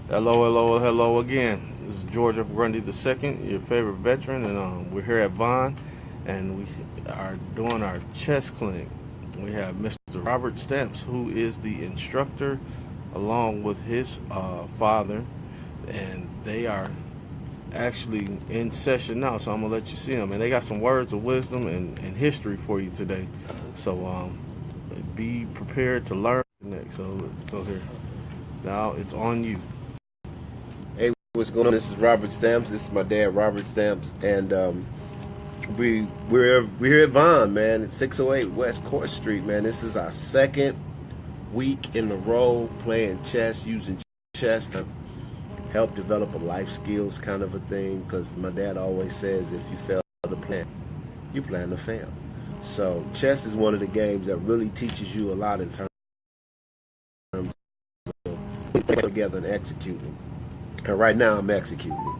Hello, hello, hello again. This is George F. Grundy II, your favorite veteran, and we're here at Vaughn, and we are doing our chess clinic. We have Mr. Robert Stamps, who is the instructor, along with his father, and they are actually in session now. So I'm gonna let you see them, and they got some words of wisdom and history for you today. So be prepared to learn next. So let's go here. Now it's on you. Hey, what's going on? This is Robert Stamps. This is my dad, Robert Stamps, and we're here at Vaughn, man, at 608 West Court Street, man. This is our second week in a row playing chess, using chess to help develop a life skills kind of a thing. Because my dad always says, if you fail to plan, you plan to fail. So chess is one of the games that really teaches you a lot in terms of putting together and executing. And right now I'm executing.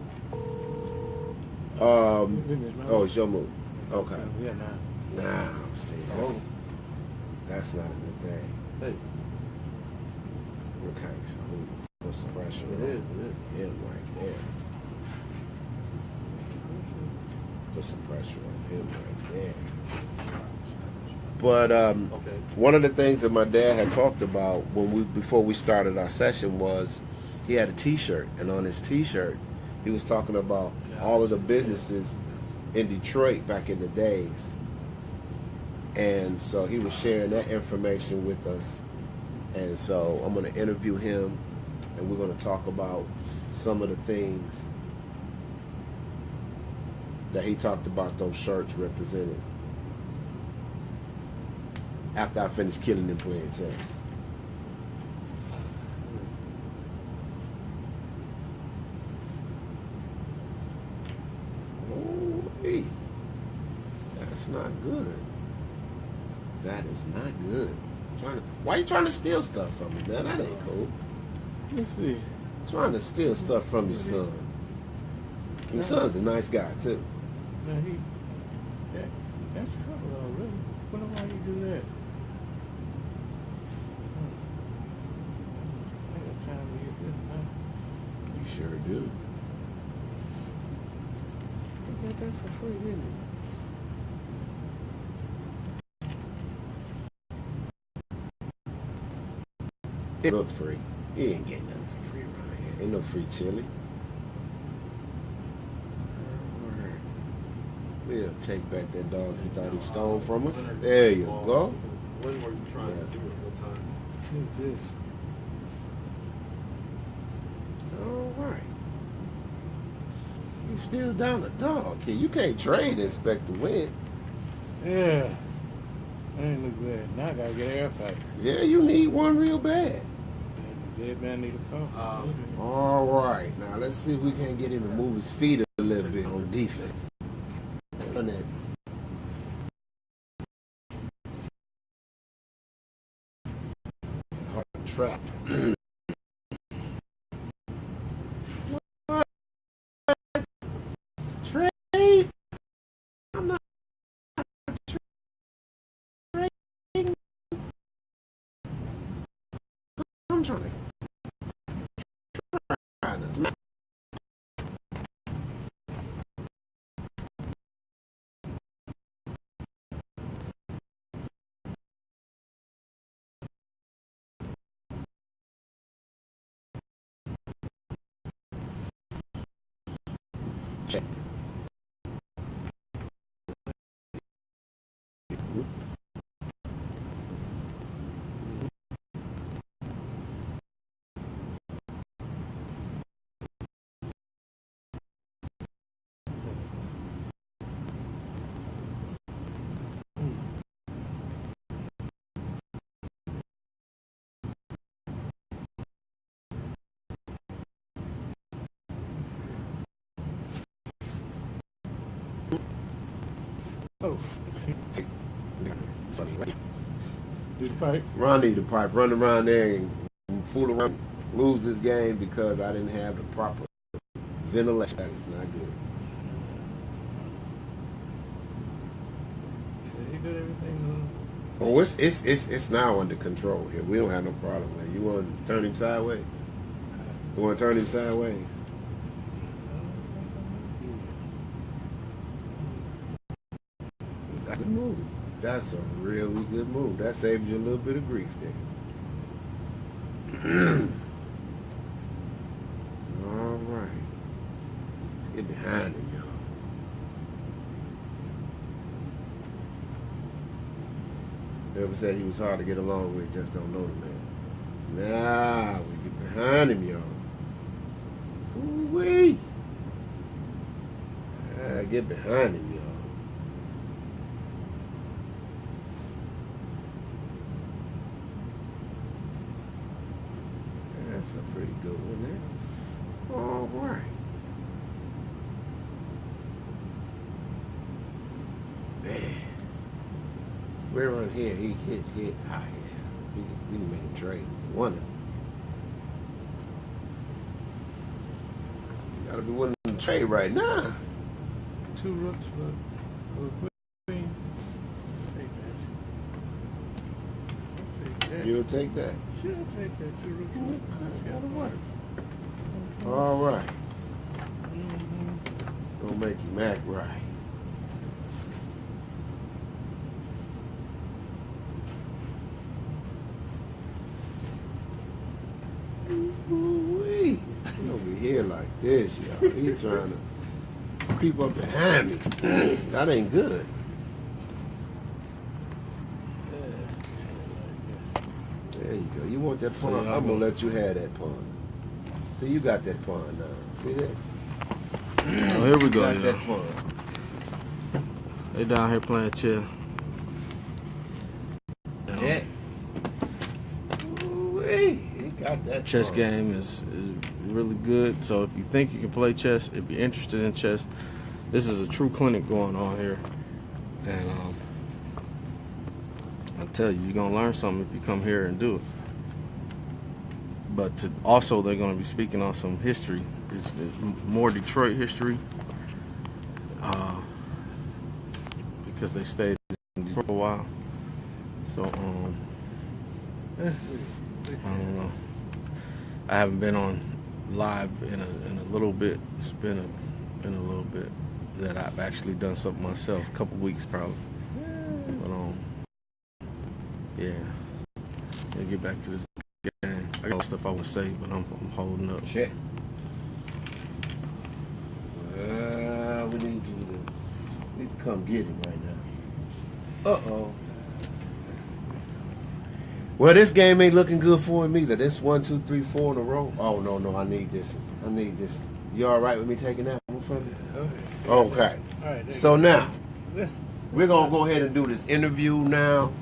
Oh, it's your move. Okay. Yeah, Nah, see, that's not a good thing. Hey. Okay, so we put some pressure on It is. him right there. Put some pressure on him right there. But one of the things that my dad had talked about before we started our session was he had a T-shirt, and on his T-shirt he was talking about all of the businesses in Detroit back in the days, and so he was sharing that information with us. And so I'm going to interview him, and we're going to talk about some of the things that he talked about those shirts represented after I finished killing him playing chess. Oh, hey, that's not good. That is not good. Why are you trying to steal stuff from me, man? That ain't cool. Let's see. Trying to steal stuff from your son. Your son's a nice guy too. No, that's a couple already. Wonder why you do that. I got time to get this now. You sure do. You got that for free, didn't you? It looked free. He ain't getting nothing for free around here. Ain't no free chili. We'll take back that dog he thought he stole from us. There you go. When were you trying to do it? What time? Take this. All right. You still down a dog, kid. You can't trade and expect to win. Yeah. That ain't look bad. Now I gotta get air fight. Yeah, you need one real bad. Man, the dead man need a coffee. All right. Now let's see if we can't get him to move his feet a little bit on defense. On that. Hard trap. Trade. I'm not trading. I'm trying to. Check. Oh. Do the pipe. Ron need the pipe. Run around there and fool around, lose this game because I didn't have the proper ventilation. That is not good. He did everything. Oh, it's now under control here. We don't have no problem, man. You want to turn him sideways? You want to turn him sideways? That's a good move. That's a really good move. That saved you a little bit of grief there. All right. Let's get behind him, y'all. Whoever said he was hard to get along with just don't know the man. Now we get behind him, y'all. Ooh-wee. Get behind him, y'all. That's a pretty good one there. All right. Man. We're on here. He hit high. We can make a trade. Wonder. You gotta be willing to trade right now. 2 rooks for a queen. Take that. You'll take that. Sure, I'll take that. 2 rooks for That'll work. All right. Gonna make you act right. Ooh-wee. He over here like this, y'all. He trying to creep up behind me. That ain't good. There you go. You want that pawn? I'm gonna let you have that pawn. So you got that pawn now. See that? Oh, here we go, You got that y'all. pawn. They down here playing chess. Yeah. Ooh-wee. He got that Chess pawn. game is really good. So if you think you can play chess, if you're interested in chess, this is a true clinic going on here. And I tell you, you're gonna learn something if you come here and do it. But also, they're gonna be speaking on some history. It's more Detroit history, because they stayed in Detroit for a while. So I don't know. I haven't been on live in a little bit. It's been a little bit that I've actually done something myself. A couple weeks probably. But yeah. Let me get back to this game. I got stuff I want to say, but I'm holding up. Check. We need to come get him right now. Uh-oh. Well, this game ain't looking good for him either. This 1, 2, 3, 4 in a row. Oh, no, I need this. You all right with me taking that one from you? Okay. All right. So now, we're going to go ahead and do this interview now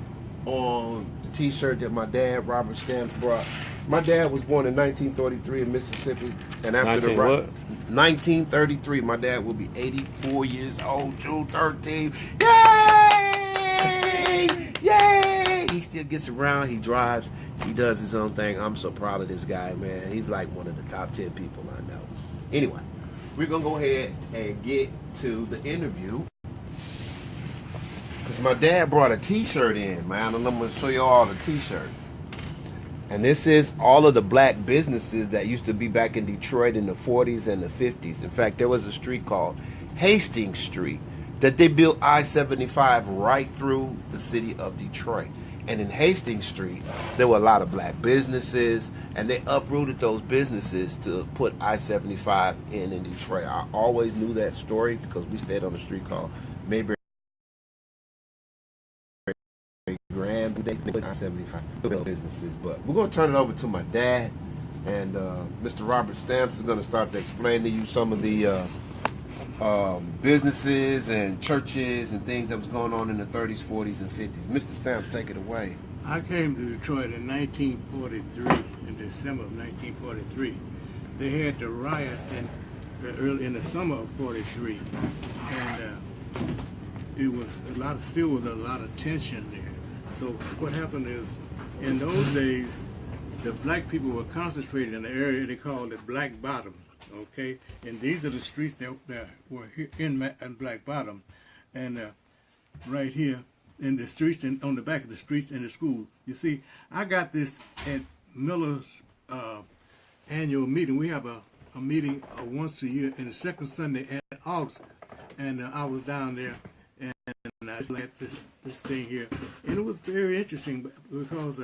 on the t-shirt that my dad, Robert Stamps, brought. My dad was born in 1933 in Mississippi. And after 1933, my dad will be 84 years old, June 13th. Yay! Yay! He still gets around, he drives, he does his own thing. I'm so proud of this guy, man. He's like one of the top 10 people I know. Anyway, we're going to go ahead and get to the interview. Because my dad brought a t-shirt in, man, and I'm going to show you all the t-shirt. And this is all of the black businesses that used to be back in Detroit in the 40s and the 50s. In fact, there was a street called Hastings Street that they built I-75 right through the city of Detroit. And in Hastings Street, there were a lot of black businesses, and they uprooted those businesses to put I-75 in Detroit. I always knew that story because we stayed on a street called Mayberry. I-75 businesses, but we're going to turn it over to my dad, and Mr. Robert Stamps is going to start to explain to you some of the businesses and churches and things that was going on in the 30s, 40s, and 50s. Mr. Stamps, take it away. I came to Detroit in 1943, in December of 1943. They had the riot early in the summer of 43, and it was still was a lot of tension there. So what happened is, in those days, the black people were concentrated in the area they called it Black Bottom, okay? And these are the streets that were here in Black Bottom. And right here, in the streets, and on the back of the streets in the school, you see, I got this at Miller's annual meeting. We have a meeting once a year, and the second Sunday in August. And I was down there, and I just at this thing here, and it was very interesting because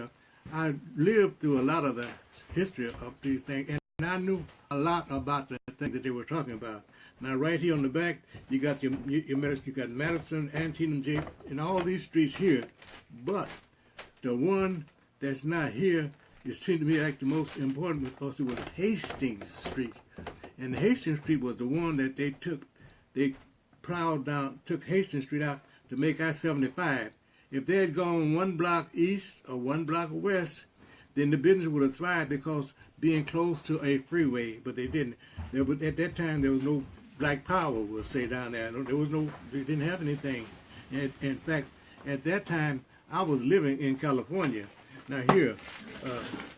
I lived through a lot of the history of these things, and I knew a lot about the thing that they were talking about. Now, right here on the back, you got your Madison, you got Madison, Antietam, J, and all these streets here, but the one that's not here is seemed to me like the most important because it was Hastings Street, and Hastings Street was the one that they took Hastings Street out to make I-75. If they had gone one block east or one block west, then the business would have thrived because being close to a freeway, but they didn't. At that time, there was no black power, we'll say, down there. They didn't have anything. And in fact, at that time, I was living in California. Now here,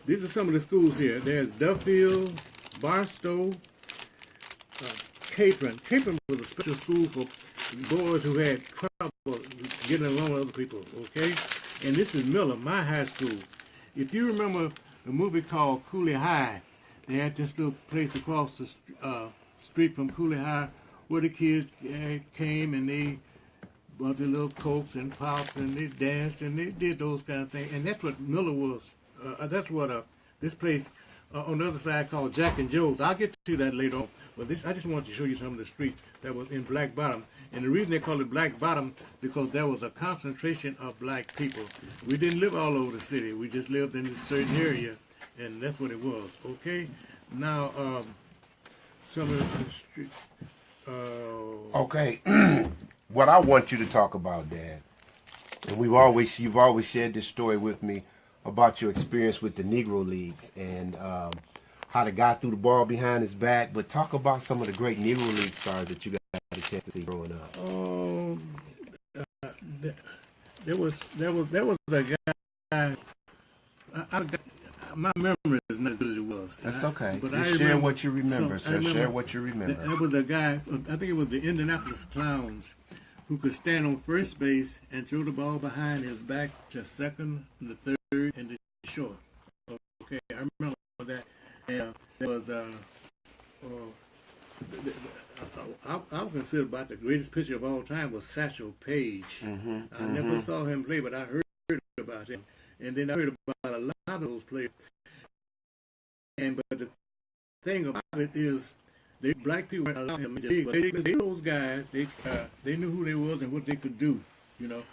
these are some of the schools here. There's Duffield, Barstow, Capron. Capron was a special school for boys who had trouble getting along with other people, okay? And this is Miller, my high school. If you remember the movie called Cooley High, they had this little place across the street from Cooley High where the kids came and they bought their little cokes and pops and they danced and they did those kind of things. And that's what Miller was. That's what this place on the other side called Jack and Joe's. I'll get to that later on. But I just wanted to show you some of the street that was in Black Bottom. And the reason they called it Black Bottom because there was a concentration of black people. We didn't live all over the city. We just lived in a certain area, and that's what it was. Okay? Now, some of the street. Okay. What I want you to talk about, Dad, and you've always shared this story with me about your experience with the Negro Leagues and how the guy threw the ball behind his back. But talk about some of the great Negro League stars that you got a chance to see growing up. There was a guy. My memory is not as good as it was. That's okay. But Just share what you remember, sir. Share what you remember. There was a guy, I think it was the Indianapolis Clowns, who could stand on first base and throw the ball behind his back to second, the third, and the short. Okay, I remember that. And there was I would consider about the greatest pitcher of all time was Satchel Paige. I never saw him play, but I heard about him. And then I heard about a lot of those players. But the thing about it is, black people weren't allowed him to league. Those guys, they knew who they was and what they could do, you know.